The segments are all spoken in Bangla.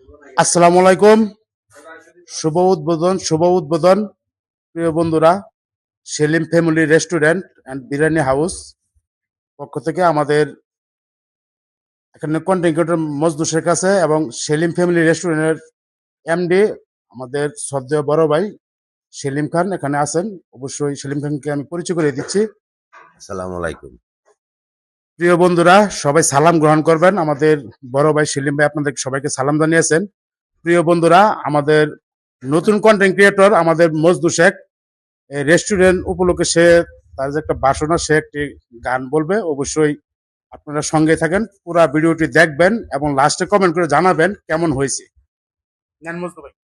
আসসালামু আলাইকুম। শুভ উদ্বোধন প্রিয় বন্ধুরা। Selim family restaurant and biryani house পক্ষ থেকে আমাদের এখানে কন্টেন্ট ক্রিয়েটর মজদুর কাছে এবং সেলিম ফ্যামিলি রেস্টুরেন্টের এমডি আমাদের শ্রদ্ধেয় বড় ভাই সেলিম খান এখানে আছেন। অবশ্যই সেলিম খানকে আমি পরিচয় করে দিচ্ছি। আসসালামু আলাইকুম। প্রিয় বন্ধুরা, সবাই সালাম গ্রহণ করবেন। আমাদের বড় ভাই সেলিম ভাই আপনাদের সবাইকে সালাম জানিয়েছেন। প্রিয় বন্ধুরা, আমাদের নতুন কন্টেন্ট ক্রিয়েটর আমাদের মজদু শেখ এই রেস্টুরেন্ট উপলক্ষে সে তার যে একটা বাসনা, সে একটি গান বলবে। অবশ্যই আপনারা সঙ্গে থাকেন, পুরো ভিডিওটি দেখবেন এবং লাস্টে কমেন্ট করে জানাবেন কেমন হয়েছে। গান মজদু ভাই।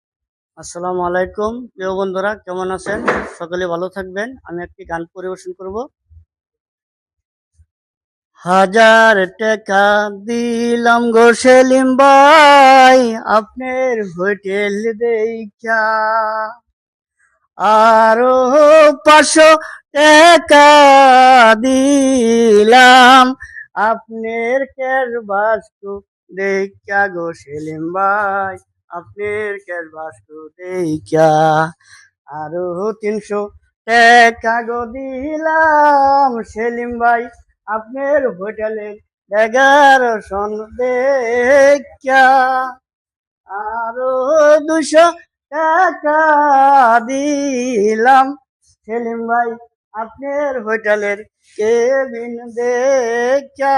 আসসালামু আলাইকুম প্রিয় বন্ধুরা, কেমন আছেন? সকলে ভালো থাকবেন। আমি একটি গান পরিবেশন করব। হাজার টাকা দিলাম গো সেলিম ভাই আপনার হোটেল দেখা, আরো 500 টাকা দিলাম আপনার ক্যাশবাক্স দেখা গো সেলিম ভাই আপনার ক্যাশবাক্স দেখা, আরো 300 টাকা গো দিলাম সেলিম ভাই আপনার হোটেলের ডেকোরেশন দেখা, আরো 200 টাকা দিলাম সেলিম ভাই আপনার হোটেলের কেবিন দেখা।